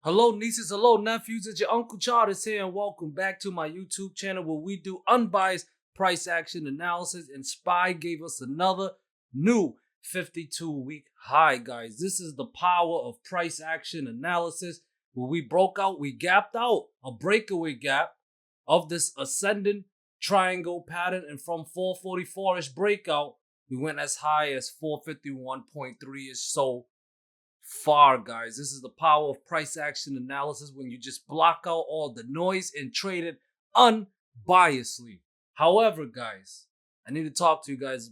Hello nieces, hello nephews, it's your Uncle Charles here and welcome back to my YouTube channel where we do unbiased price action analysis, and SPY gave us another new 52-week high, guys. This is the power of price action analysis where we broke out, we gapped out a breakaway gap of this ascending triangle pattern, and from 444-ish breakout, we went as high as 451.3-ish. So far, guys, this is the power of price action analysis when you just block out all the noise and trade it unbiasedly. However, guys, I need to talk to you guys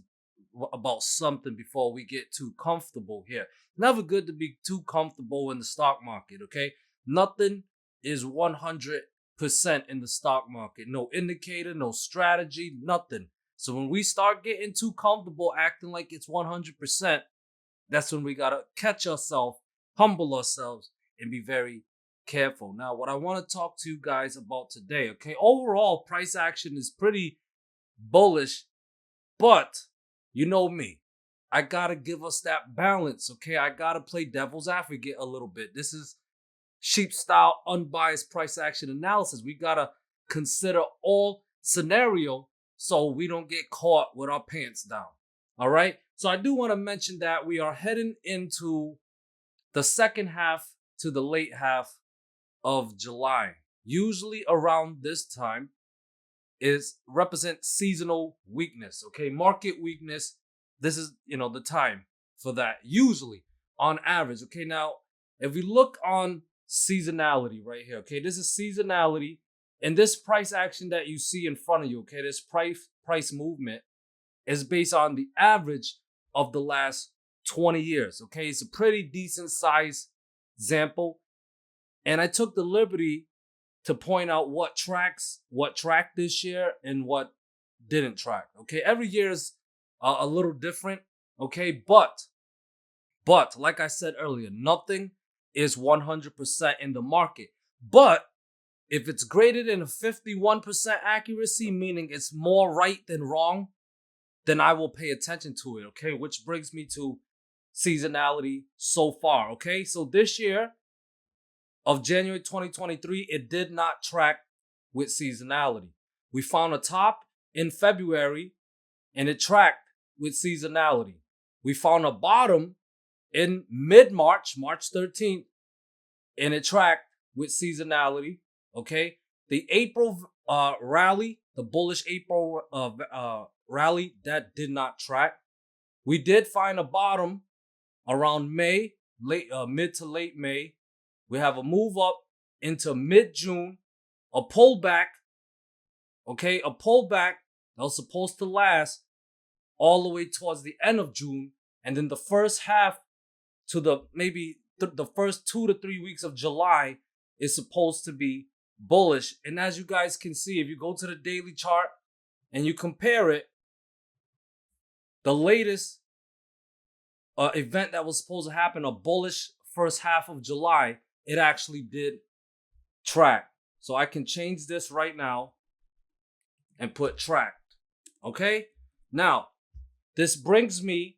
about something before we get too comfortable here. Never good to be too comfortable in the stock market, okay? Nothing is 100% in the stock market. No indicator, no strategy, nothing. So when we start getting too comfortable acting like it's 100%, that's when we gotta catch ourselves, humble ourselves, and be very careful. Now, what I want to talk to you guys about today, okay? Overall, price action is pretty bullish, but you know me. I gotta give us that balance, okay? I gotta play devil's advocate a little bit. This is sheep style, unbiased price action analysis. We gotta consider all scenario so we don't get caught with our pants down. All right. So I do want to mention that we are heading into the second half to the late half of July. Usually around this time represents seasonal weakness. Okay. Market weakness. This is, the time for that. Usually on average. Okay. Now, if we look on seasonality right here, okay, this is seasonality, and this price action that you see in front of you, okay, this price movement is based on the average of the last 20 years. Okay, it's a pretty decent size sample. And I took the liberty to point out what tracked this year and what didn't track. Okay, every year is a little different. Okay, but like I said earlier, nothing is 100% in the market. But if it's greater than a 51% accuracy, meaning it's more right than wrong, then I will pay attention to it, okay? Which brings me to seasonality so far, okay? So this year of January 2023, it did not track with seasonality. We found a top in February, and it tracked with seasonality. We found a bottom in mid-March, March 13th, and it tracked with seasonality, okay? The April rally, the bullish April rally, that did not track. We did find a bottom around May, mid to late May. We have a move up into mid-June, a pullback, okay, a pullback that was supposed to last all the way towards the end of June, and then the first half to the first 2 to 3 weeks of July is supposed to be bullish. And as you guys can see, if you go to the daily chart and you compare it, the latest event that was supposed to happen, a bullish first half of July, it actually did track. So I can change this right now and put tracked. Okay? Now, this brings me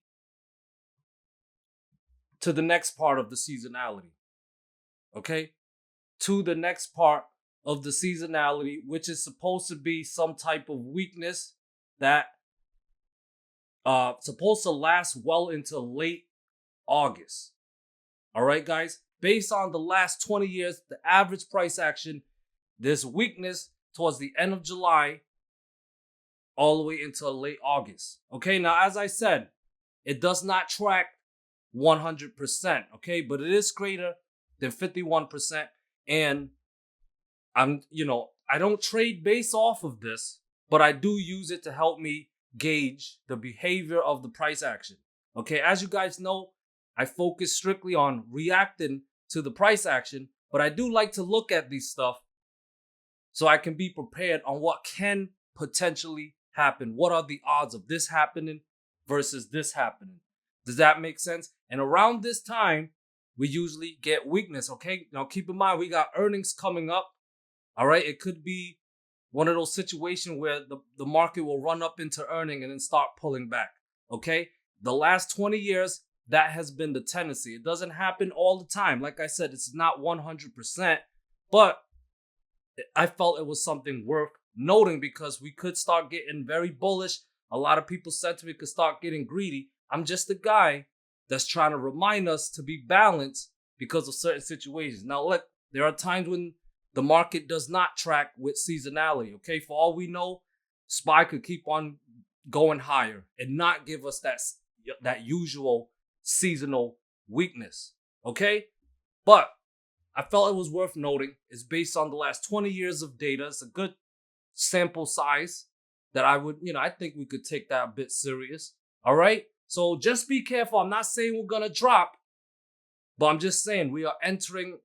to the next part of the seasonality. Okay? To the next part of the seasonality, which is supposed to be some type of weakness that supposed to last well into late August. All right, guys. Based on the last 20 years, the average price action, this weakness towards the end of July, all the way into late August. Okay. Now, as I said, it does not track 100%. Okay, but it is greater than 51%, and I don't trade based off of this, but I do use it to help me gauge the behavior of the price action. Okay, as you guys know, I focus strictly on reacting to the price action, but I do like to look at these stuff so I can be prepared on what can potentially happen. What are the odds of this happening versus this happening? Does that make sense? And around this time, we usually get weakness, okay? Now, keep in mind, we got earnings coming up, all right? It could be one of those situations where the market will run up into earning and then start pulling back, okay? The last 20 years, that has been the tendency. It doesn't happen all the time. Like I said, it's not 100%, but I felt it was something worth noting because we could start getting very bullish. A lot of people said to me could start getting greedy. I'm just a guy that's trying to remind us to be balanced because of certain situations. Now, look, there are times when the market does not track with seasonality. Okay, for all we know, SPY could keep on going higher and not give us that usual seasonal weakness. Okay, but I felt it was worth noting. It's based on the last 20 years of data. It's a good sample size that I think we could take that a bit serious. All right. So just be careful. I'm not saying we're going to drop, but I'm just saying we are entering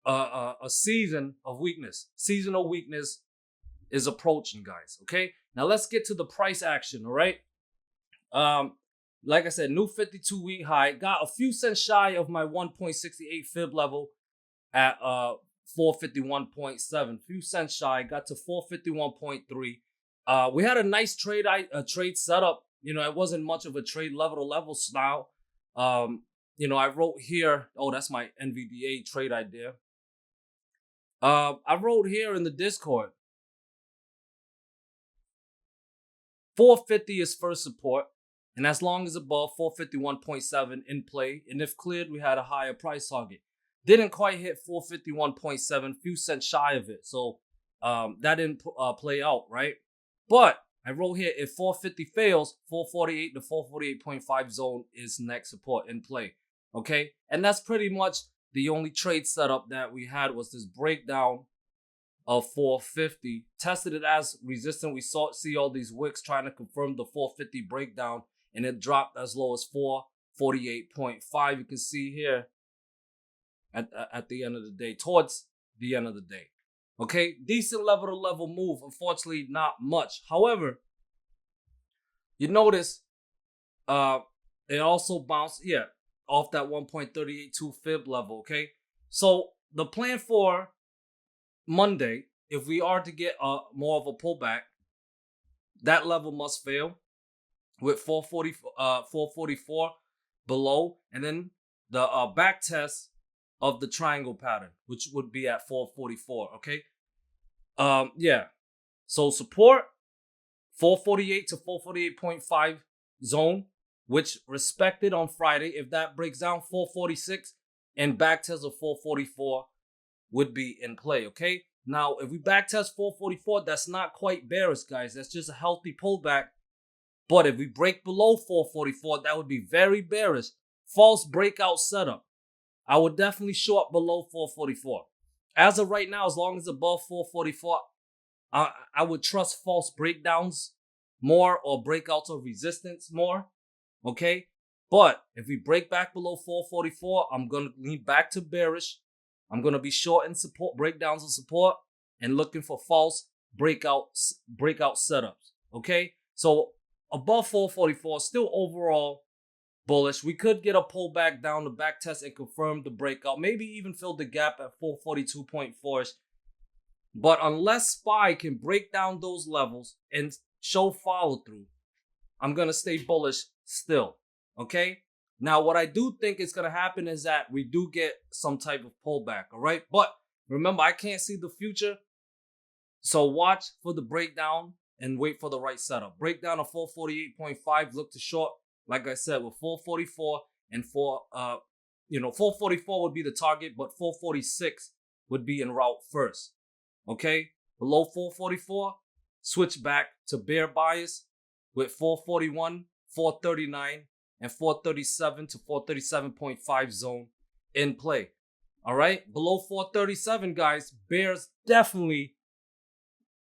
a season of weakness. Seasonal weakness is approaching, guys. Okay. Now let's get to the price action. All right. Like I said, new 52-week high. Got a few cents shy of my 1.68 fib level at 451.7. Few cents shy. Got to 451.3. We had a nice trade setup. It wasn't much of a trade level to level style. I wrote here. Oh, that's my NVDA trade idea. I wrote here in the Discord. 450 is first support, and as long as above 451.7 in play, and if cleared, we had a higher price target. Didn't quite hit 451.7, few cents shy of it. So that didn't play out, right? But I wrote here, if 450 fails, 448 to 448.5 zone is next support in play. Okay? And that's pretty much the only trade setup that we had was this breakdown of 450. Tested it as resistant. We see all these wicks trying to confirm the 450 breakdown, and it dropped as low as 448.5. You can see here at the end of the day, towards the end of the day. Okay, decent level to level move. Unfortunately, not much. However, you notice it also bounced off that 1.382 fib level. Okay, so the plan for Monday, if we are to get more of a pullback, that level must fail with 444 below, and then the back test of the triangle pattern, which would be at 444. Okay. So support 448 to 448.5 zone, which respected on Friday. If that breaks down, 446 and back test of 444 would be in play. Okay. Now, if we back test 444, that's not quite bearish, guys. That's just a healthy pullback. But if we break below 444, that would be very bearish. False breakout setup. I would definitely show up below 444. As of right now, as long as above 444, I would trust false breakdowns more or breakouts of resistance more. Okay? But if we break back below 444, I'm going to lean back to bearish. I'm going to be short in support, breakdowns of support, and looking for false breakout setups. Okay? So above 444, still overall bullish. We could get a pullback down the back test and confirm the breakout. Maybe even fill the gap at 442.4. But unless SPY can break down those levels and show follow through, I'm going to stay bullish still. Okay? Now, what I do think is going to happen is that we do get some type of pullback. All right? But remember, I can't see the future. So watch for the breakdown and wait for the right setup. Breakdown of 448.5, look to short. Like I said, with 444 and 444 would be the target, but 446 would be en route first. Okay? Below 444, switch back to bear bias with 441, 439, and 437 to 437.5 zone in play. All right? Below 437, guys, bears definitely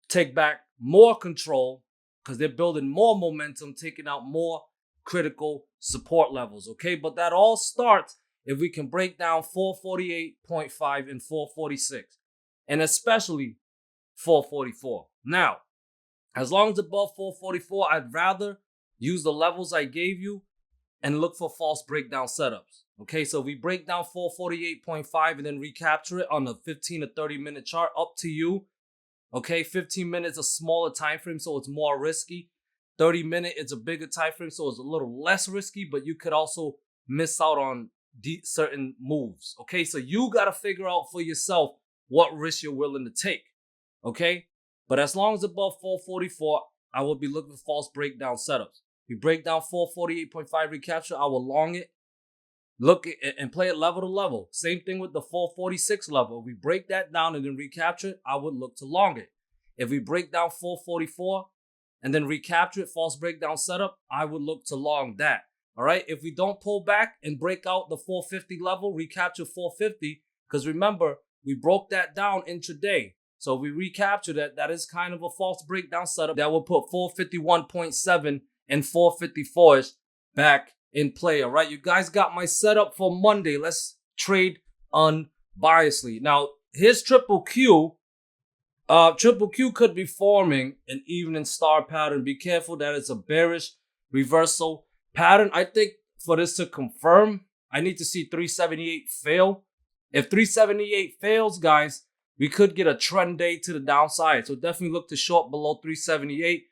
take back more control because they're building more momentum, taking out more critical support levels. Okay? But that all starts if we can break down 448.5 and 446, and especially 444. Now, as long as above 444, I'd rather use the levels I gave you and look for false breakdown setups. Okay, so we break down 448.5 and then recapture it on a 15 to 30 minute chart, up to you. Okay, 15 minutes a smaller time frame, so it's more risky. 30 minute, it's a bigger time frame, so it's a little less risky, but you could also miss out on certain moves. Okay, so you got to figure out for yourself what risk you're willing to take. Okay, but as long as above 444, I will be looking for false breakdown setups. We break down 448.5 recapture, I will long it. Look and play it level to level. Same thing with the 446 level. If we break that down and then recapture it, I would look to long it. If we break down 444 and then recapture it, false breakdown setup, I would look to long that. All right. If we don't pull back and break out the 450 level, recapture 450, because remember, we broke that down intraday. So if we recapture that, that is kind of a false breakdown setup that will put 451.7 and 454ish back in play. All right, you guys got my setup for Monday. Let's trade unbiasedly. Now, here's Triple Q. Triple Q could be forming an evening star pattern. Be careful that it's a bearish reversal pattern. I think for this to confirm, I need to see 378 fail. If 378 fails, guys, we could get a trend day to the downside. So definitely look to short below 378.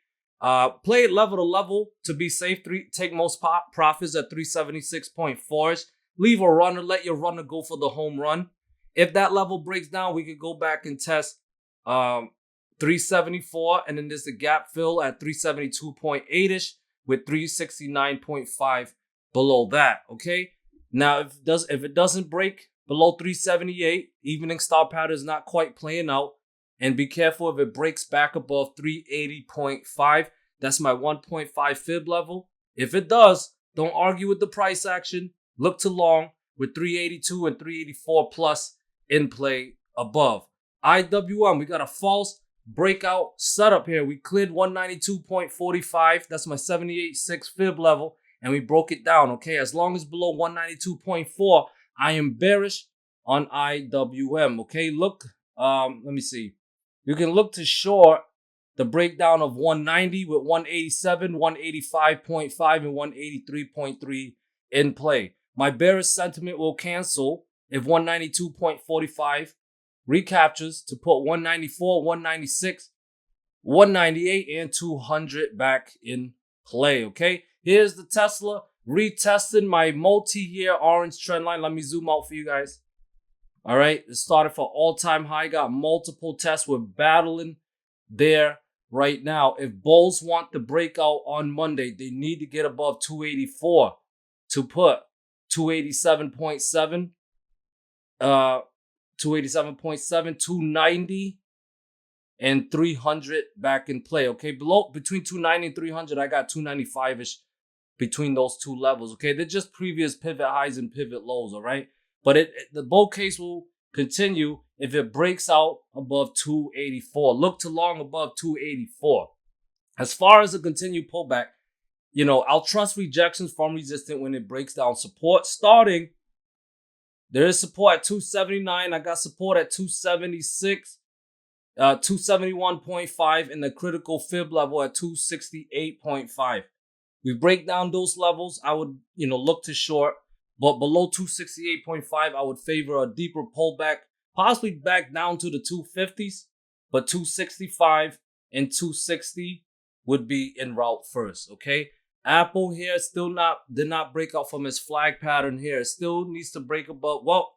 Play it level to level to be safe. Take most profits at 376.4ish. Leave a runner. Let your runner go for the home run. If that level breaks down, we could go back and test 374, and then there's the gap fill at 372.8ish with 369.5 below that. Okay. Now if it doesn't break below 378, evening star pattern is not quite playing out. And be careful if it breaks back above 380.5. That's my 1.5 fib level. If it does, don't argue with the price action. Look to long with 382 and 384 plus in play above. IWM, we got a false breakout setup here. We cleared 192.45. That's my 78.6 fib level. And we broke it down, okay? As long as below 192.4, I am bearish on IWM, okay? Look, let me see. You can look to short the breakdown of 190 with 187, 185.5, and 183.3 in play. My bearish sentiment will cancel if 192.45 recaptures to put 194, 196, 198, and 200 back in play, okay? Here's the Tesla retesting my multi-year orange trend line. Let me zoom out for you guys. All right, it started for all-time high, got multiple tests. We're battling there right now. If bulls want the breakout on Monday, they need to get above 284 to put 287.7, 290, and 300 back in play. Okay, between 290 and 300, I got 295-ish between those two levels. Okay, they're just previous pivot highs and pivot lows. All right. But the bull case will continue if it breaks out above 284. Look to long above 284. As far as a continued pullback, you know, I'll trust rejections from resistance when it breaks down support. Starting, there is support at 279. I got support at 276, 271.5, and the critical fib level at 268.5. We break down those levels. I would, look to short. But below 268.5, I would favor a deeper pullback, possibly back down to the 250s. But 265 and 260 would be en route first, okay? Apple here did not break out from its flag pattern here. It still needs to break above. Well,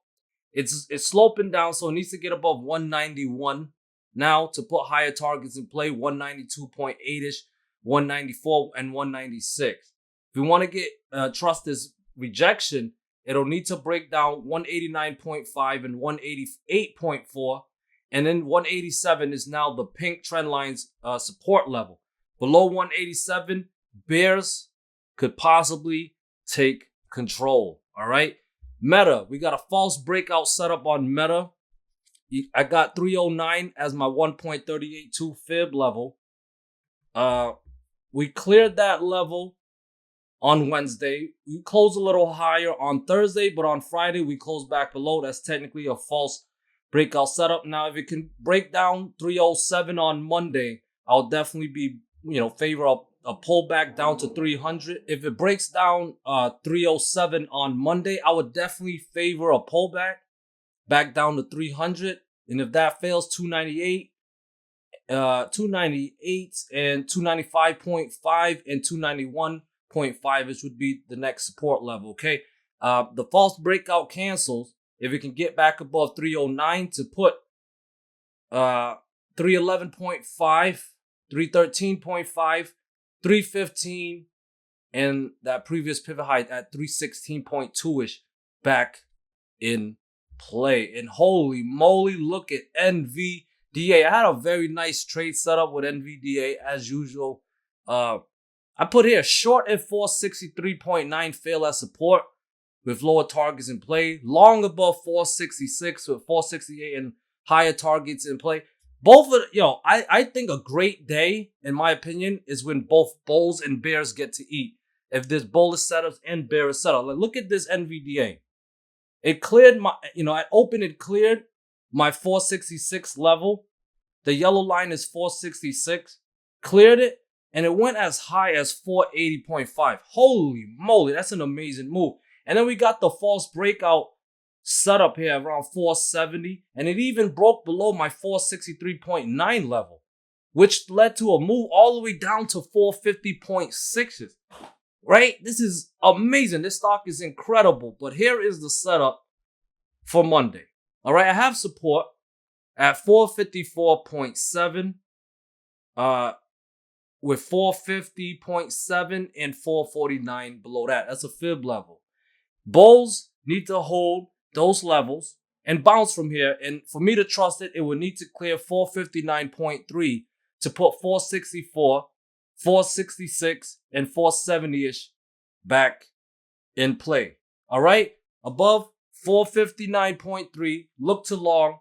it's sloping down, so it needs to get above 191 now to put higher targets in play. 192.8ish, 194, and 196. If we want to get trust this rejection, it'll need to break down 189.5 and 188.4, and then 187 is now the pink trend line's support level. Below 187, bears could possibly take control. All right, Meta, we got a false breakout setup on Meta. I got 309 as my 1.382 fib level. We cleared that level on Wednesday. We closed a little higher on Thursday, but on Friday we closed back below. That's technically a false breakout setup. Now, if it can break down 307 on Monday, I'll definitely be, favor a pullback down to 300. If it breaks down 307 on Monday, I would definitely favor a pullback back down to 300. And if that fails, 298 and 295.5 and 291.5, which would be the next support level. Okay, The false breakout cancels. If it can get back above 309 to put 311.5, 313.5, 315, and that previous pivot height at 316.2-ish back in play. And holy moly, look at NVDA. I had a very nice trade setup with NVDA as usual. I put here short at 463.9 fail at support with lower targets in play. Long above 466 with 468 and higher targets in play. Both of I think a great day, in my opinion, is when both bulls and bears get to eat. If there's bullish setups and bearish setup. Like, look at this NVDA. It cleared my, I opened it, cleared my 466 level. The yellow line is 466. Cleared it, and it went as high as 480.5. Holy moly, that's an amazing move. And then we got the false breakout setup here around 470, and it even broke below my 463.9 level, which led to a move all the way down to 450.6. Right? This is amazing. This stock is incredible. But here is the setup for Monday. All right, I have support at 454.7, with 450.7 and 449 below that. That's a fib level. Bulls need to hold those levels and bounce from here. And for me to trust it, it would need to clear 459.3 to put 464, 466, and 470-ish back in play. All right? Above 459.3, look to long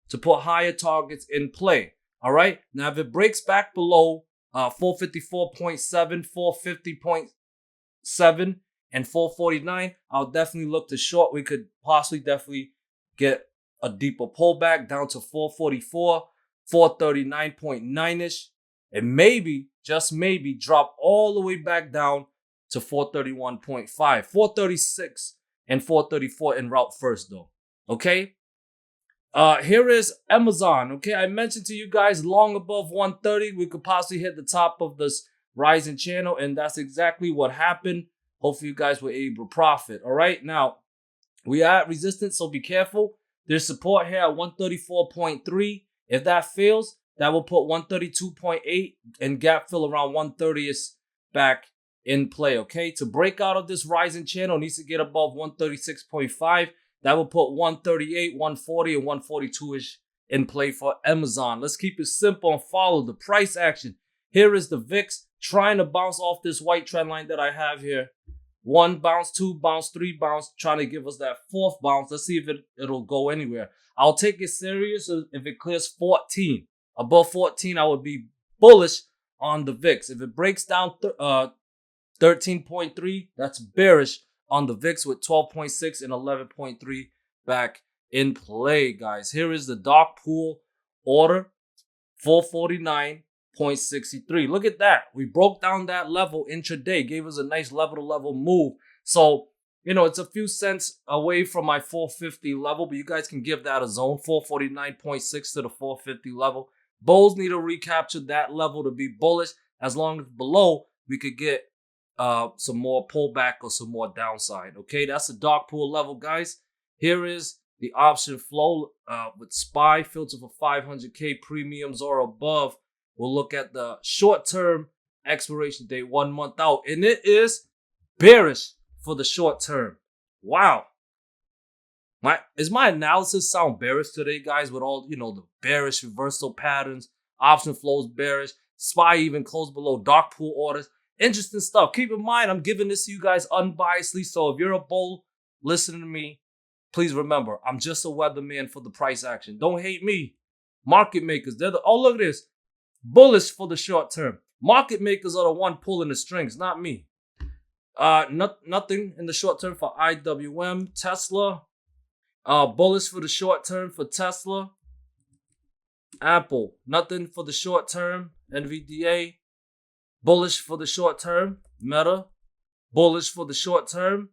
to put higher targets in play. All right? Now, if it breaks back below 454.7, 450.7, and 449, I'll definitely look to short. We could possibly definitely get a deeper pullback down to 444, 439.9-ish, and maybe, just maybe, drop all the way back down to 431.5, 436, and 434 en route first, though. Okay? Here is AMZN. Okay, I mentioned to you guys long above 130, we could possibly hit the top of this rising channel, and that's exactly what happened. Hopefully, you guys were able to profit. All right, now we are at resistance, so be careful. There's support here at 134.3. If that fails, that will put 132.8 and gap fill around 130 is back in play. Okay, to break out of this rising channel, needs to get above 136.5. That will put 138, 140, and 142-ish in play for AMZN. Let's keep it simple and follow the price action. Here is the VIX trying to bounce off this white trend line that I have here. 1 bounce, 2 bounce, 3 bounce, trying to give us that 4th bounce. Let's see if it'll go anywhere. I'll take it serious if it clears 14. Above 14, I would be bullish on the VIX. If it breaks down 13.3, that's bearish on the VIX with 12.6 and 11.3 back in play, guys. Here is the dark pool order, 449.63. Look at that. We broke down that level intraday, gave us a nice level-to-level move. So, it's a few cents away from my 450 level, but you guys can give that a zone, 449.6 to the 450 level. Bulls need to recapture that level to be bullish. As long as below, we could get some more pullback or some more downside. Okay, that's the dark pool level, guys. Here is the option flow with SPY filter for 500K premiums or above. We'll look at the short-term expiration date 1 month out, and it is bearish for the short term. Wow. Is my analysis sound bearish today, guys, with all, the bearish reversal patterns, option flows bearish, SPY even closed below dark pool orders. Interesting stuff. Keep in mind, I'm giving this to you guys unbiasedly, so if you're a bull listening to me, please remember, I'm just a weatherman for the price action. Don't hate me. Market makers, look at this. Bullish for the short term. Market makers are the one pulling the strings, not me. Nothing in the short term for IWM. Tesla, bullish for the short term for Tesla. Apple, nothing for the short term. NVDA, bullish for the short term. Meta, bullish for the short term.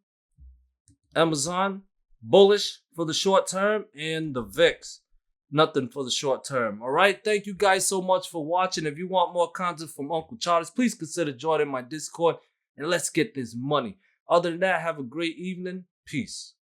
AMZN, bullish for the short term. And the VIX, nothing for the short term. All right, thank you guys so much for watching. If you want more content from Uncle Charles, please consider joining my Discord and let's get this money. Other than that, have a great evening Peace.